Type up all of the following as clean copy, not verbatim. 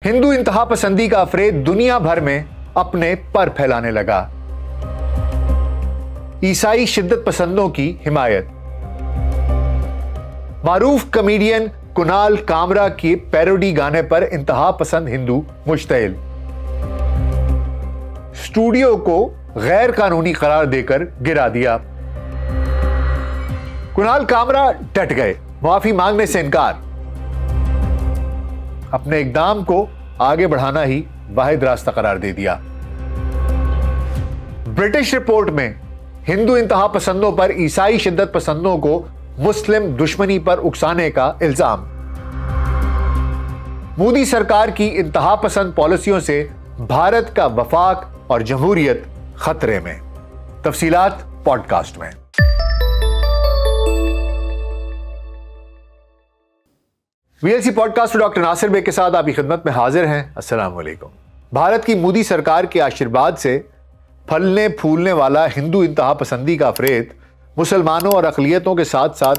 हिंदू इंतहा पसंदी का अफरेद दुनिया भर में अपने पर फैलाने लगा। ईसाई शिद्दत पसंदों की हिमायत। मारूफ कॉमेडियन कुणाल कामरा के पैरोडी गाने पर इंतहा पसंद हिंदू मुश्तइल। स्टूडियो को गैर कानूनी करार देकर गिरा दिया। कुणाल कामरा डट गए, माफी मांगने से इनकार। अपने इकदाम को आगे बढ़ाना ही वाहिद रास्ता करार दे दिया। ब्रिटिश रिपोर्ट में हिंदू इंतहा पसंदों पर ईसाई शिद्दत पसंदों को मुस्लिम दुश्मनी पर उकसाने का इल्जाम। मोदी सरकार की इंतहा पसंद पॉलिसियों से भारत का वफाक और जमहूरियत खतरे में। तफसीलात पॉडकास्ट में। वीएलसी पॉडकास्ट में डॉक्टर नासिर बेग के साथ आपकी खिदमत में हाजिर हैं। अस्सलाम वालेकुम। भारत की मोदी सरकार के आशीर्वाद से फलने फूलने वाला हिंदू इंतहा पसंदी का अफरेद मुसलमानों और अक़लियतों के साथ साथ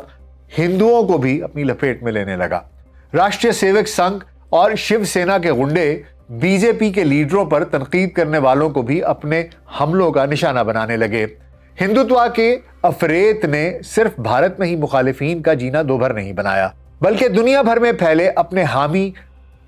हिंदुओं को भी अपनी लपेट में लेने लगा। राष्ट्रीय सेवक संघ और शिवसेना के गुंडे बीजेपी के लीडरों पर तनकीद करने वालों को भी अपने हमलों का निशाना बनाने लगे। हिंदुत्व के अफरेद ने सिर्फ भारत में ही मुखालिफिन का जीना दोभर नहीं बनाया, बल्कि दुनिया भर में फैले अपने हामी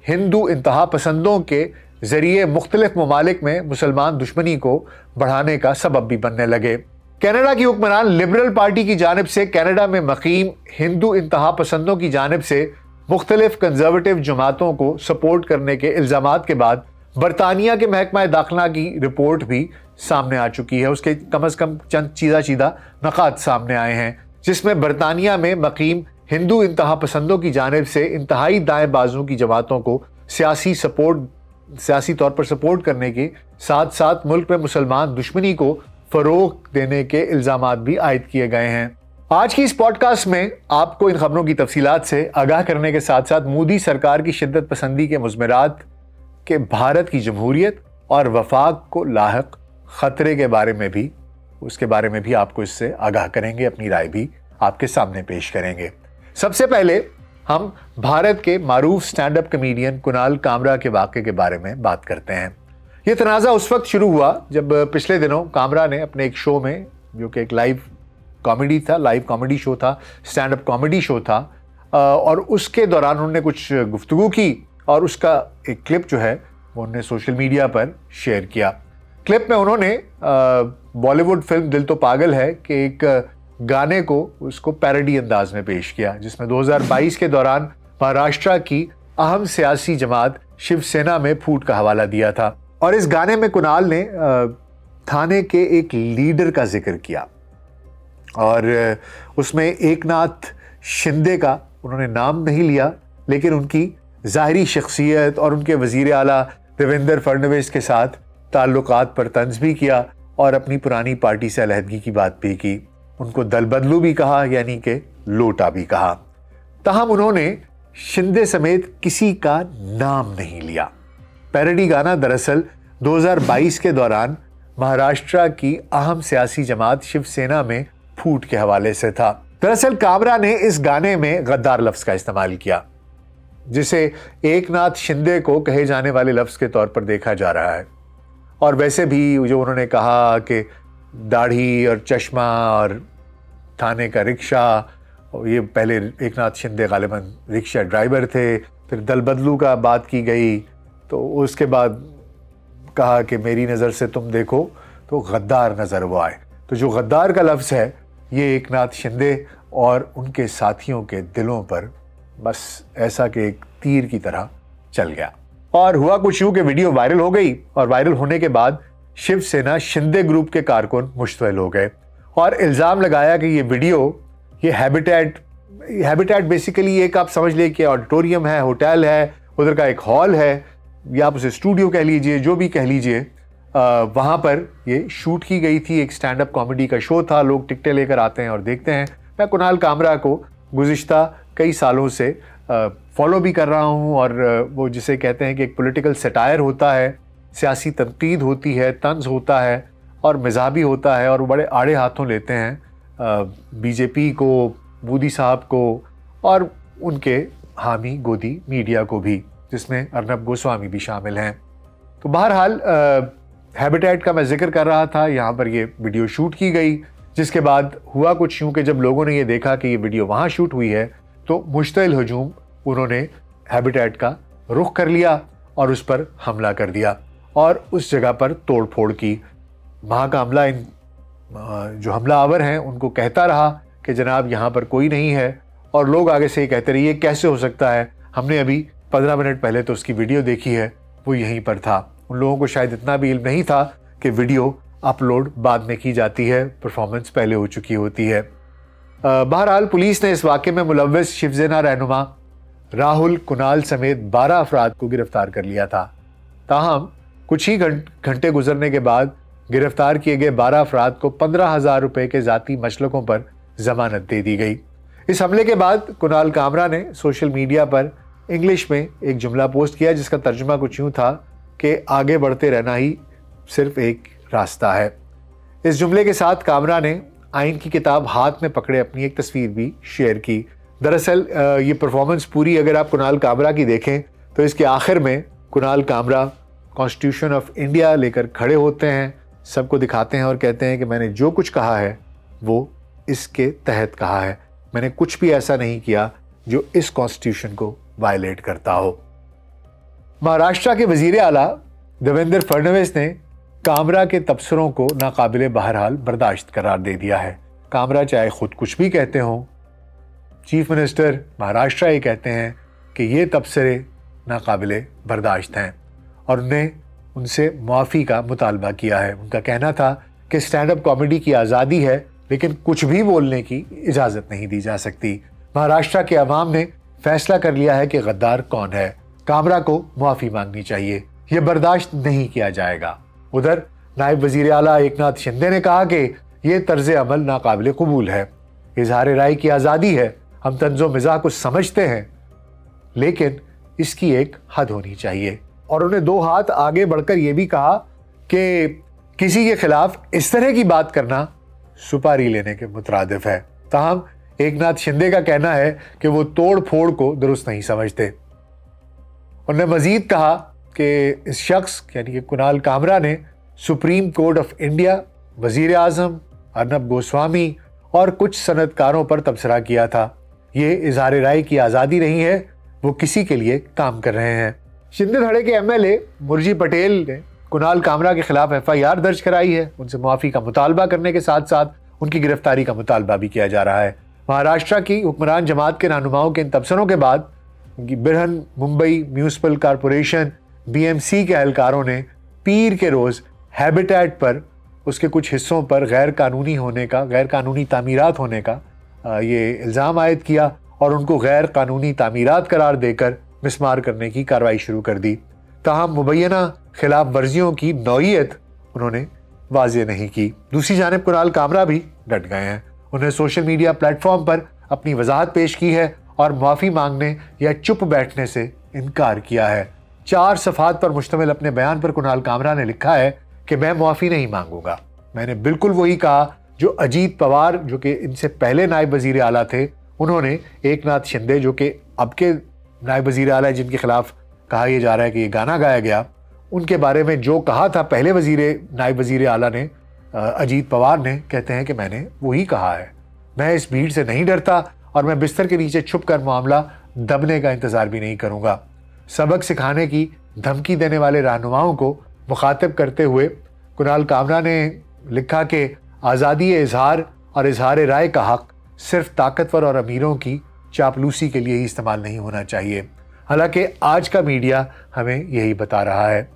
हिंदू इंतहा पसंदों के जरिए मुख्तलिफ ममालिक में मुसलमान दुश्मनी को बढ़ाने का सबब भी बनने लगे। कनाडा की हुक्मरान लिबरल पार्टी की जानिब से कनाडा में मकीम हिंदू इंतहा पसंदों की जानिब से मुख्तलिफ कंजर्वेटिव जमातों को सपोर्ट करने के इल्जामात के बाद बरतानिया के महकमा दाखिला की रिपोर्ट भी सामने आ चुकी है। उसके कम अज कम चंद चीदा नकात सामने आए हैं, जिसमें बरतानिया में मकीम हिंदू इंतहा पसंदों की जानिब से इंतहाई दाएं बाजू की जमातों को सियासी तौर पर सपोर्ट करने के साथ साथ मुल्क में मुसलमान दुश्मनी को फरोग देने के इल्जामात भी आयद किए गए हैं। आज की इस पॉडकास्ट में आपको इन खबरों की तफसीलात से आगाह करने के साथ साथ मोदी सरकार की शिद्दत पसंदी के मुज़मरात के भारत की जमहूरियत और वफाक को लाहक खतरे के बारे में भी आपको इससे आगाह करेंगे, अपनी राय भी आपके सामने पेश करेंगे। सबसे पहले हम भारत के मारूफ stand up comedian Kunal Kamra के वाक़े के बारे में बात करते हैं। यह तनाज़ा उस वक्त शुरू हुआ जब पिछले दिनों कामरा ने अपने एक शो में, जो कि एक लाइव कॉमेडी शो था, स्टैंड अप कॉमेडी शो था, और उसके दौरान उन्होंने कुछ गुफ्तगू की और उसका एक क्लिप जो है वो उन्होंने सोशल मीडिया पर शेयर किया। क्लिप में उन्होंने बॉलीवुड फिल्म दिल तो पागल है के एक गाने को उसको पैरोडी अंदाज में पेश किया, जिसमें 2022 के दौरान महाराष्ट्र की अहम सियासी जमात शिवसेना में फूट का हवाला दिया था। और इस गाने में कुणाल ने थाने के एक लीडर का जिक्र किया और उसमें एकनाथ शिंदे का उन्होंने नाम नहीं लिया, लेकिन उनकी ज़ाहिरी शख्सियत और उनके वज़ीर आला देवेंद्र फडणवीस के साथ ताल्लुकात पर तंज भी किया और अपनी पुरानी पार्टी से अलहदगी की बात भी की। उनको दल बदलू भी कहा, यानी कि लोटा भी कहा। ताहम उन्होंने शिंदे समेत किसी का नाम नहीं लिया। पैरोडी गाना दरअसल 2022 के दौरान महाराष्ट्र की अहम सियासी जमात शिवसेना में फूट के हवाले से था। दरअसल कामरा ने इस गाने में गद्दार लफ्ज का इस्तेमाल किया, जिसे एकनाथ शिंदे को कहे जाने वाले लफ्ज के तौर पर देखा जा रहा है। और वैसे भी जो उन्होंने कहा कि दाढ़ी और चश्मा और थाने का रिक्शा, ये पहले एकनाथ शिंदे गालिबन रिक्शा ड्राइवर थे, फिर दल बदलू का बात की गई, तो उसके बाद कहा कि मेरी नज़र से तुम देखो तो गद्दार नज़र वो आए। तो जो गद्दार का लफ्ज़ है ये एकनाथ शिंदे और उनके साथियों के दिलों पर बस ऐसा कि एक तीर की तरह चल गया। और हुआ कुछ यूँ कि वीडियो वायरल हो गई और वायरल होने के बाद शिवसेना शिंदे ग्रुप के कारकुन मुश्तइल हो गए और इल्ज़ाम लगाया कि ये वीडियो, ये हैबिटेट बेसिकली एक आप समझ लें कि ऑडिटोरियम है, होटल है, उधर का एक हॉल है, या आप उसे स्टूडियो कह लीजिए, जो भी कह लीजिए, वहाँ पर ये शूट की गई थी। एक स्टैंड अप कॉमेडी का शो था, लोग टिकटें लेकर आते हैं और देखते हैं। मैं कुणाल कामरा को गुज़िश्ता कई सालों से फॉलो भी कर रहा हूँ और वो जिसे कहते हैं कि एक पॉलिटिकल सटायर होता है, सियासी तनकीद होती है, तंज होता है और मज़ाबी होता है, और वो बड़े आड़े हाथों लेते हैं बीजेपी को, मोदी साहब को और उनके हामी गोदी मीडिया को भी। जिसमें अर्नब गोस्वामी भी शामिल हैं। तो बहरहाल हैबिटेट का मैं जिक्र कर रहा था, यहाँ पर ये वीडियो शूट की गई, जिसके बाद हुआ कुछ यूँ कि जब लोगों ने ये देखा कि ये वीडियो वहाँ शूट हुई है तो मुश्तइल हजूम उन्होंने हैबिटेट का रुख कर लिया और उस पर हमला कर दिया और उस जगह पर तोड़ फोड़ की। वहाँ का अमला इन जो हमलावर हैं उनको कहता रहा कि जनाब यहाँ पर कोई नहीं है, और लोग आगे से ये कहते रहे ये कैसे हो सकता है, हमने अभी 15 मिनट पहले तो उसकी वीडियो देखी है, वो यहीं पर था। उन लोगों को शायद इतना भी इल्म नहीं था कि वीडियो अपलोड बाद में की जाती है, परफॉर्मेंस पहले हो चुकी होती है। बहरहाल पुलिस ने इस वाक़े में मुलव्वस शिवसेना रहनुमा राहुल कुणाल समेत 12 अफराद को गिरफ्तार कर लिया था। ताहम कुछ ही घंटे गुजरने के बाद गिरफ्तार किए गए 12 अफराद को 15,000 रुपए के ज़ाती मसलकों पर जमानत दे दी गई। इस हमले के बाद कुणाल कामरा ने सोशल मीडिया पर इंग्लिश में एक जुमला पोस्ट किया जिसका तर्जुमा कुछ यूँ था कि आगे बढ़ते रहना ही सिर्फ एक रास्ता है। इस जुमले के साथ कामरा ने आइन की किताब हाथ में पकड़े अपनी एक तस्वीर भी शेयर की। दरअसल ये परफॉर्मेंस पूरी अगर आप कुणाल कामरा की देखें तो इसके आखिर में Kunal Kamra constitution of India लेकर खड़े होते हैं, सबको दिखाते हैं और कहते हैं कि मैंने जो कुछ कहा है वो इसके तहत कहा है, मैंने कुछ भी ऐसा नहीं किया जो इस कॉन्स्टिट्यूशन को वायलेट करता हो। महाराष्ट्र के वजीर आला देवेंद्र फडणवीस ने कामरा के तबसरों को नाकाबिले बहरहाल बर्दाश्त करार दे दिया है। कामरा चाहे खुद कुछ भी कहते हों, चीफ मिनिस्टर महाराष्ट्र ये कहते हैं कि ये तबसरे नाकाबिले बर्दाश्त हैं और उनसे मुआफ़ी का मुतालबा किया है। उनका कहना था कि स्टैंड अप कॉमेडी की आज़ादी है लेकिन कुछ भी बोलने की इजाज़त नहीं दी जा सकती। महाराष्ट्र के अवाम ने फैसला कर लिया है कि गद्दार कौन है, कामरा को मुआफ़ी मांगनी चाहिए, यह बर्दाश्त नहीं किया जाएगा। उधर नायब वजीर आला एकनाथ शिंदे ने कहा कि यह तर्ज अमल नाकाबिल कबूल है, इजहार राय की आज़ादी है, हम तंज़ो मिज़ाह को समझते हैं लेकिन इसकी एक हद होनी चाहिए। और उन्हें 2 हाथ आगे बढ़कर यह भी कहा कि किसी के खिलाफ इस तरह की बात करना सुपारी लेने के मुतरादिफ है। ताहम एकनाथ शिंदे का कहना है कि वो तोड़ फोड़ को दुरुस्त नहीं समझते। उन्होंने मजीद कहा कि इस शख्स यानी कि कुणाल कामरा ने सुप्रीम कोर्ट ऑफ इंडिया, वजीर आजम, अर्नब गोस्वामी और कुछ सनदकारों पर तबसरा किया था। ये इजहार राय की आज़ादी नहीं है, वो किसी के लिए काम कर रहे हैं। शिंदे धड़े के MLA मुर्जी पटेल ने कुणाल कामरा के खिलाफ FIR दर्ज कराई है। उनसे मुआफ़ी का मुतालबा करने के साथ साथ उनकी गिरफ्तारी का मुतालबा भी किया जा रहा है। महाराष्ट्र की हुक्मरान जमात के रहनुमाओं के इन तबसरों के बाद बिरहन मुंबई म्यूनिसिपल कॉरपोरेशन BMC के एहलकारों ने पीर के रोज़ हैबिटेट पर उसके कुछ हिस्सों पर गैर कानूनी तामीरात होने का ये इल्ज़ाम आयद किया और उनको गैर कानूनी तामीरात करार देकर मिसमार करने की कार्रवाई शुरू कर दी। ताहम मुबैना खिलाफ वर्जियों की नौइयत उन्होंने वाज़ेह नहीं की। दूसरी जानिब कुणाल कामरा भी डट गए हैं। उन्हें सोशल मीडिया प्लेटफॉर्म पर अपनी वजाहत पेश की है और मुआफ़ी मांगने या चुप बैठने से इनकार किया है। 4 सफ़ात पर मुश्तमिल अपने बयान पर कुणाल कामरा ने लिखा है कि मैं मुआफ़ी नहीं मांगूंगा, मैंने बिल्कुल वही कहा जो अजीत पवार जो कि इनसे पहले नायब वजीर आला थे, उन्होंने एकनाथ शिंदे जो कि अब के नायब वजीर आला जिनके खिलाफ कहा यह जा रहा है कि ये गाना गाया गया, उनके बारे में जो कहा था पहले नायब वजीर आला ने अजीत पवार ने, कहते हैं कि मैंने वही कहा है। मैं इस भीड़ से नहीं डरता और मैं बिस्तर के नीचे छुप कर मामला दबने का इंतज़ार भी नहीं करूँगा। सबक सिखाने की धमकी देने वाले रहनुमाओं को मुखातिब करते हुए कुणाल कामरा ने लिखा कि आज़ादी इजहार और इजहार राय का हक सिर्फ ताकतवर और अमीरों की चापलूसी के लिए ही इस्तेमाल नहीं होना चाहिए। हालांकि आज का मीडिया हमें यही बता रहा है।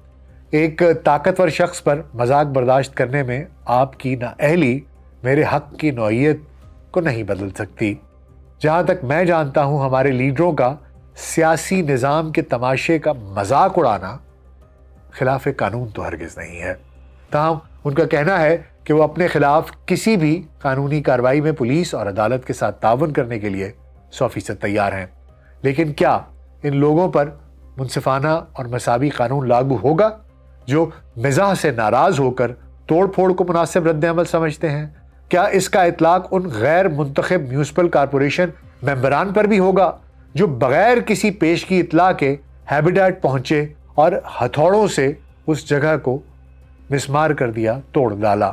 एक ताकतवर शख्स पर मजाक बर्दाश्त करने में आपकी नाअहली मेरे हक की नौइयत को नहीं बदल सकती। जहाँ तक मैं जानता हूँ हमारे लीडरों का सियासी निज़ाम के तमाशे का मजाक उड़ाना खिलाफ कानून तो हरगिज़ नहीं है। ताहम उनका कहना है कि वो अपने खिलाफ किसी भी कानूनी कार्रवाई में पुलिस और अदालत के साथ तावन करने के लिए 100% तैयार हैं। लेकिन क्या इन लोगों पर मुनसिफाना और मसावी कानून लागू होगा जो मिजाह से नाराज़ होकर तोड़ फोड़ को मुनासिब रद्द-ए-अमल समझते हैं? क्या इसका इतलाक उन गैर मुंतखब म्यूनिसिपल कॉरपोरेशन मेंबरान पर भी होगा जो बगैर किसी पेशगी इतला के हैबिटेट पहुंचे और हथौड़ों से उस जगह को मिसमार कर दिया, तोड़ डाला।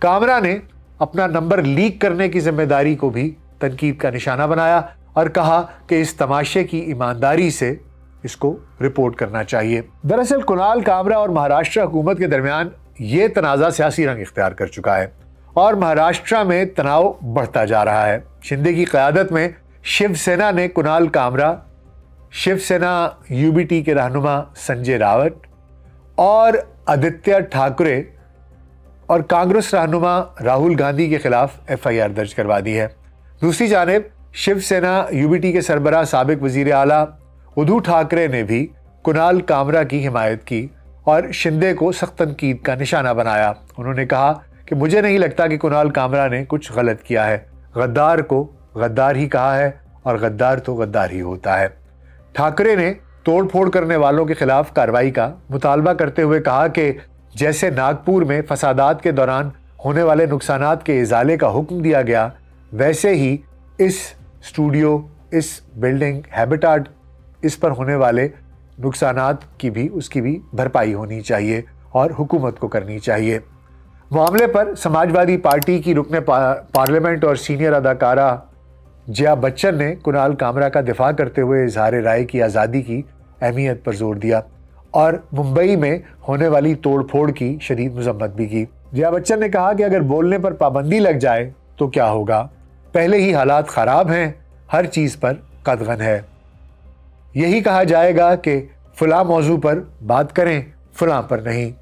कामरा ने अपना नंबर लीक करने की जिम्मेदारी को भी तनकीद का निशाना बनाया और कहा कि इस तमाशे की ईमानदारी से इसको रिपोर्ट करना चाहिए। दरअसल कुणाल कामरा और महाराष्ट्र हुकूमत के दरमियान ये तनाज़ा सियासी रंग इख्तियार कर चुका है और महाराष्ट्र में तनाव बढ़ता जा रहा है। शिंदे की क़यादत में शिवसेना ने कुणाल कामरा, शिवसेना यूबीटी के रहनुमा संजय रावत और आदित्य ठाकरे और कांग्रेस रहनुमा राहुल गांधी के खिलाफ एफआईआर दर्ज करवा दी है। दूसरी जानिब शिवसेना यूबीटी के सरबराह साबिक वजीर आला उद्धव ठाकरे ने भी कुणाल कामरा की हिमायत की और शिंदे को सख्त तनकीद का निशाना बनाया। उन्होंने कहा कि मुझे नहीं लगता कि कुणाल कामरा ने कुछ गलत किया है। गद्दार को गद्दार ही कहा है और गद्दार तो गद्दार ही होता है। ठाकरे ने तोड़फोड़ करने वालों के खिलाफ कार्रवाई का मुतालबा करते हुए कहा कि जैसे नागपुर में फसादात के दौरान होने वाले नुकसानात के इजाले का हुक्म दिया गया, वैसे ही इस स्टूडियो, इस बिल्डिंग, हैबिटेट, इस पर होने वाले नुकसानात की भी उसकी भी भरपाई होनी चाहिए और हुकूमत को करनी चाहिए। मामले पर समाजवादी पार्टी की रुकने पार्लियामेंट और सीनियर अदाकारा जया बच्चन ने कुणाल कामरा का दिफा करते हुए इजहार राय की आज़ादी की अहमियत पर जोर दिया और मुंबई में होने वाली तोड़फोड़ की शदीद मजम्मत भी की। जया बच्चन ने कहा कि अगर बोलने पर पाबंदी लग जाए तो क्या होगा, पहले ही हालात ख़राब हैं, हर चीज़ पर कदगन है। यही कहा जाएगा कि फ़लाँ मौजू पर बात करें, फ़लाँ पर नहीं।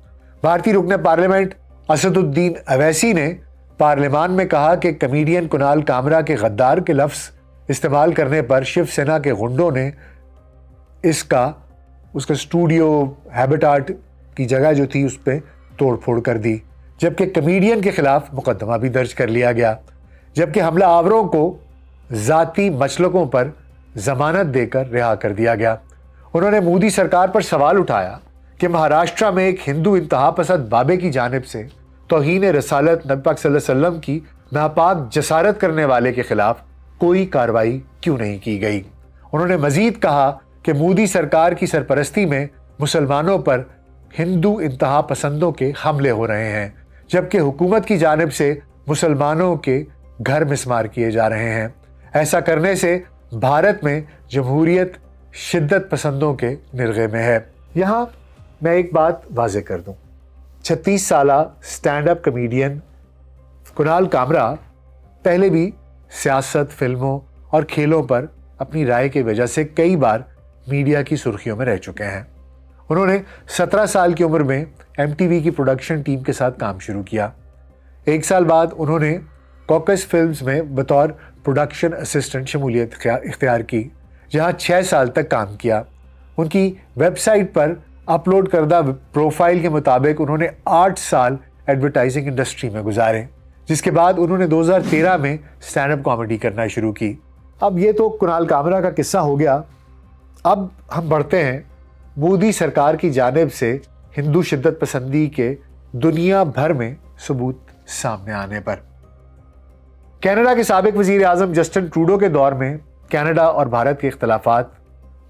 भारतीय रुकने पार्लियामेंट असदुद्दीन अवैसी ने पार्लियामान में कहा कि कमेडियन कुणाल कामरा के गद्दार के लफ्ज़ इस्तेमाल करने पर शिवसेना के गुंडों ने उसका स्टूडियो, हैबिटेट की जगह जो थी उस पर तोड़फोड़ कर दी, जबकि कमेडियन के खिलाफ मुकदमा भी दर्ज कर लिया गया, जबकि हमला आवरों को ज़ाती मसलकों पर जमानत देकर रिहा कर दिया गया। उन्होंने मोदी सरकार पर सवाल उठाया कि महाराष्ट्र में एक हिंदू इंतहा पसंद बाबे की जानिब से तौहीन रसालत नबी पाक सल्लल्लाहु अलैहि वसल्लम की नापाक जसारत करने वाले के खिलाफ कोई कार्रवाई क्यों नहीं की गई। उन्होंने मजीद कहा कि मोदी सरकार की सरपरस्ती में मुसलमानों पर हिंदू इंतहा पसंदों के हमले हो रहे हैं, जबकि हुकूमत की जानिब से मुसलमानों के घर मिसमार किए जा रहे हैं। ऐसा करने से भारत में जमहूरियत शिद्दत पसंदों के निर्गे में है। यहाँ मैं एक बात वाज़ेह कर दूँ, 36 साला stand up comedian Kunal Kamra पहले भी सियासत, फिल्मों और खेलों पर अपनी राय की वजह से कई बार मीडिया की सुर्खियों में रह चुके हैं। उन्होंने 17 साल की उम्र में MTV की प्रोडक्शन टीम के साथ काम शुरू किया। 1 साल बाद उन्होंने कॉकस फिल्म्स में बतौर प्रोडक्शन असिस्टेंट शमूलियत इख्तियार की, जहां 6 साल तक काम किया। उनकी वेबसाइट पर अपलोड करदा प्रोफाइल के मुताबिक उन्होंने 8 साल एडवर्टाइजिंग इंडस्ट्री में गुजारे, जिसके बाद उन्होंने 2013 में स्टैंड अप कॉमेडी करना शुरू की। अब ये तो कुणाल कामरा का किस्सा हो गया। अब हम बढ़ते हैं मोदी सरकार की जानिब से हिंदू शिद्दत पसंदी के दुनिया भर में सबूत सामने आने पर। कनाडा के साबिक वजीर आज़म जस्टिन ट्रूडो के दौर में कनाडा और भारत के इख्तलाफात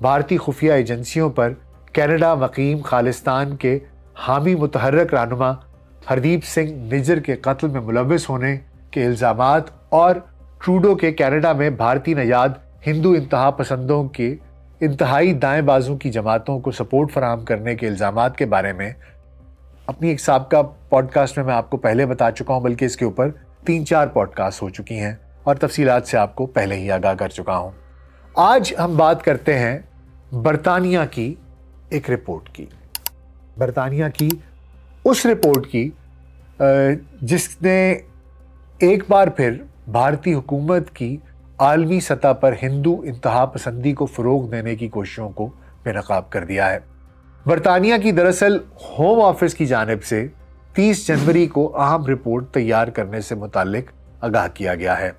भारतीय खुफिया एजेंसियों पर कनाडा मकीम खालिस्तान के हामी मुतहर्रिक रहनुमा हरदीप सिंह निज्जर के कत्ल में मुलव्विस होने के इल्ज़ामात और ट्रूडो के कनाडा में भारतीय नयाद हिंदू इंतहा पसंदों के इंतहाई दाएं बाजू की जमातों को सपोर्ट फराहम करने के इल्ज़ामात के बारे में अपनी एक साबका पॉडकास्ट में मैं आपको पहले बता चुका हूं, बल्कि इसके ऊपर 3-4 पॉडकास्ट हो चुकी हैं और तफसीलात से आपको पहले ही आगाह कर चुका हूं। आज हम बात करते हैं बरतानिया की एक रिपोर्ट की, बरतानिया की उस रिपोर्ट की जिसने एक बार फिर भारतीय हुकूमत की आलमी सतह पर हिंदू इंतहा पसंदी को फ़रोग देने की कोशिशों को बेनकाब कर दिया है। बरतानिया की दरअसल होम ऑफिस की जानिब से 30 जनवरी को अहम रिपोर्ट तैयार करने से मुताल्लिक आगाह किया गया है।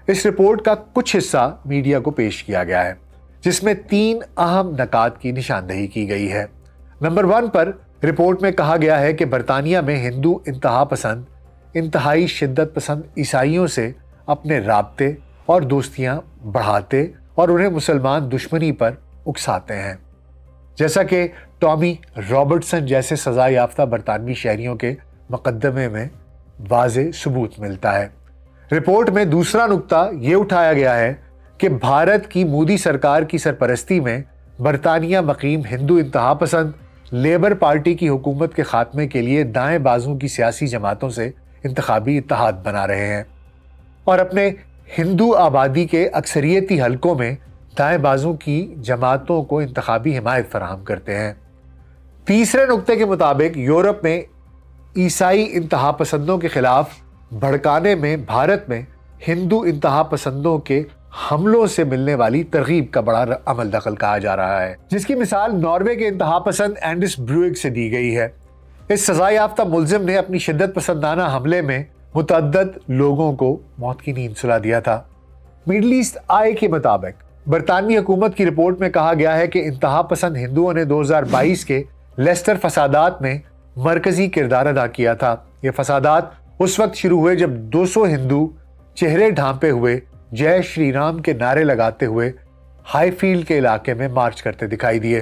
इस रिपोर्ट का कुछ हिस्सा मीडिया को पेश किया गया है, जिसमें 3 अहम नकात की निशानदेही की गई है। नंबर 1 पर रिपोर्ट में कहा गया है कि बरतानिया में हिंदू इंतहा पसंद इंतहाई शिद्दत पसंद ईसाइयों से अपने राब्ते और दोस्तियां बढ़ाते और उन्हें मुसलमान दुश्मनी पर उकसाते हैं। जैसा कि टॉमी रॉबर्टसन जैसे सजा याफ्ता बरतानवी शहरियों के मुकदमे में वाज़े सबूत मिलता है। रिपोर्ट में दूसरा नुक्ता यह उठाया गया है कि भारत की मोदी सरकार की सरपरस्ती में बरतानिया मकीम हिंदू इंतहा पसंद लेबर पार्टी की हुकूमत के खात्मे के लिए दाएं बाजू की सियासी जमातों से इंतखाबी इत्तेहाद बना रहे हैं और अपने हिंदू आबादी के अक्सरियती हलकों में दाएं बाजू की जमातों को इंतखाबी हिमायत फराहम करते हैं। तीसरे नुक्ते के मुताबिक यूरोप में ईसाई इंतहा पसंदों के खिलाफ भड़काने में भारत में हिंदू इंतहा पसंदों के हमलों से मिलने वाली तरगीब का बड़ा अमल दखल कहा जा रहा है, जिसकी मिसाल नॉर्वे के इंतहा पसंद एंडिस ब्रूइग से दी गई है। इस सजा याफ्ता मुल्जिम ने अपनी शिद्दत पसंदाना हमले में मुतअद्दद लोगों को मौत की नींद सुला दिया था। मिडल ईस्ट आई के मुताबिक बरतानवी हुकूमत की रिपोर्ट में कहा गया है कि इंतहा पसंद हिंदुओं ने 2022 के लेस्टर फसादात में मरकजी किरदार अदा किया था। ये फसादात उस वक्त शुरू हुए जब 200 हिंदू चेहरे ढांपे हुए जय श्री राम के नारे लगाते हुए हाईफील्ड के इलाके में मार्च करते दिखाई दिए।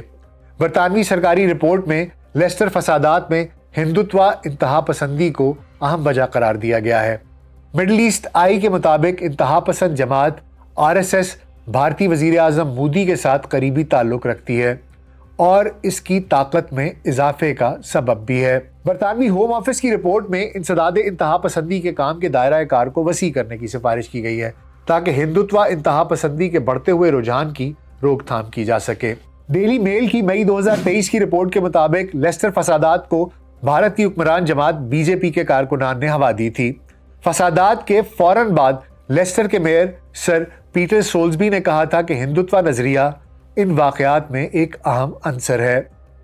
बरतानवी सरकारी रिपोर्ट में लेस्टर फसादात में हिंदुत्व इंतहा पसंदी को अहम वजह करार दिया गया है। मिडल ईस्ट आई के मुताबिक इंतहा पसंद जमात RSS भारतीय वजीर आजम मोदी के साथ करीबी ताल्लुक रखती है और इसकी ताकत में इजाफे का सबब भी है। बरतानवी होम ऑफिस की रिपोर्ट में इंसदाद इंतहा पसंदी के काम के दायरा कार को वसी करने की सिफारिश की गई है ताकि हिंदुत्व इंतहा पसंदी के बढ़ते हुए रुझान की रोकथाम की जा सके। डेली मेल की मई 2023 की रिपोर्ट के मुताबिक लेस्टर फसादात को भारत की हुक्मरान जमात बीजेपी के कारकुनान ने हवा दी थी। फसादात के फौरन बाद लेस्टर के मेयर सर पीटर सोल्सबी ने कहा था कि हिंदुत्व नजरिया इन वाकयात में एक अहम अंसर है।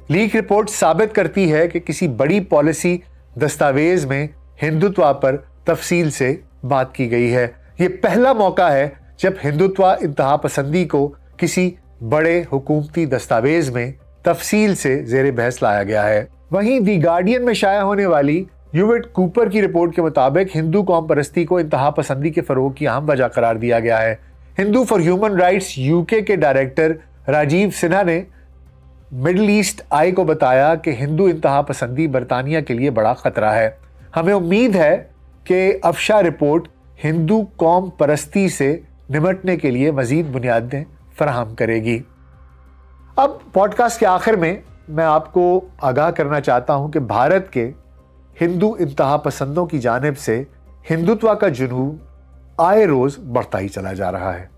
लीक रिपोर्ट साबित करती है कि किसी बड़ी पॉलिसी दस्तावेज में हिंदुत्व पर तफसील से बात की गई है। ये पहला मौका है जब हिंदुत्व इंतहा पसंदी को किसी बड़े हुकूमती दस्तावेज में तफसील से जेर बहस लाया गया है। वहीं दी गार्डियन में शाया होने वाली यूवेट कूपर की रिपोर्ट के मुताबिक हिंदू कौम परस्ती को इंतहा पसंदी के फरोग की अहम वजह करार दिया गया है। Hindu for human rights UK के डायरेक्टर राजीव सिन्हा ने मिडल ईस्ट आई को बताया कि हिंदू इंतहा पसंदी बरतानिया के लिए बड़ा खतरा है। हमें उम्मीद है कि अफशा रिपोर्ट हिंदू कौम परस्ती से निमटने के लिए मजीद बुनियादें फराहम करेगी। अब पॉडकास्ट के आखिर में मैं आपको आगाह करना चाहता हूं कि भारत के हिंदू इंतहा पसंदों की जानिब से हिंदुत्व का जुनून आए रोज बढ़ता ही चला जा रहा है।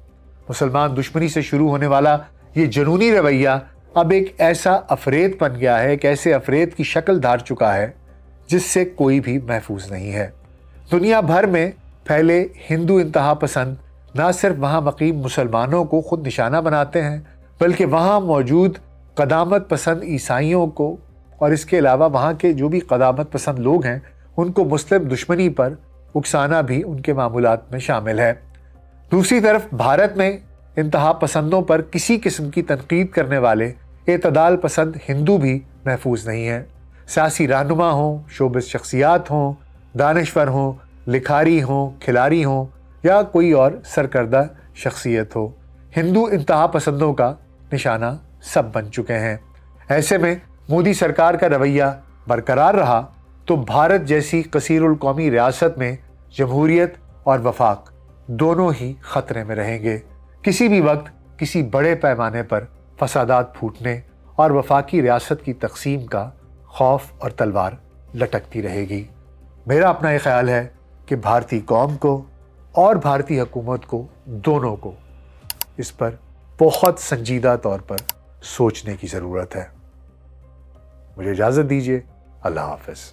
मुसलमान दुश्मनी से शुरू होने वाला ये जुनूनी रवैया अब एक ऐसा अफरेद बन गया है, एक ऐसे अफरेद की शक्ल धार चुका है जिससे कोई भी महफूज नहीं है। दुनिया भर में फैले हिंदू इंतहा पसंद न सिर्फ वहाँ मकीम मुसलमानों को खुद निशाना बनाते हैं बल्कि वहाँ मौजूद क़दामत पसंद ईसाइयों को और इसके अलावा वहाँ के जो भी क़दामत पसंद लोग हैं उनको मुस्लिम दुश्मनी पर उकसाना भी उनके मामूलात में शामिल है। दूसरी तरफ भारत में इंतहा पसंदों पर किसी किस्म की तनकीद करने वाले एतदाल पसंद हिंदू भी महफूज नहीं हैं। सियासी रहनुमा हों, शोबिस शख्सियात हों, दानिश्वर हों, लिखारी हों, खिलाड़ी हों या कोई और सरकर्दा शख्सियत हो, हिंदू इंतहा पसंदों का निशाना सब बन चुके हैं। ऐसे में मोदी सरकार का रवैया बरकरार रहा तो भारत जैसी कसीरुल कौमी रियासत में जमहूरियत और वफाक दोनों ही खतरे में रहेंगे। किसी भी वक्त किसी बड़े पैमाने पर फसादात फूटने और वफाकी रियासत की तकसीम का खौफ और तलवार लटकती रहेगी। मेरा अपना ये ख्याल है कि भारतीय कौम को और भारतीय हुकूमत को दोनों को इस पर बहुत संजीदा तौर पर सोचने की ज़रूरत है। मुझे इजाज़त दीजिए। अल्लाह हाफ़िज़।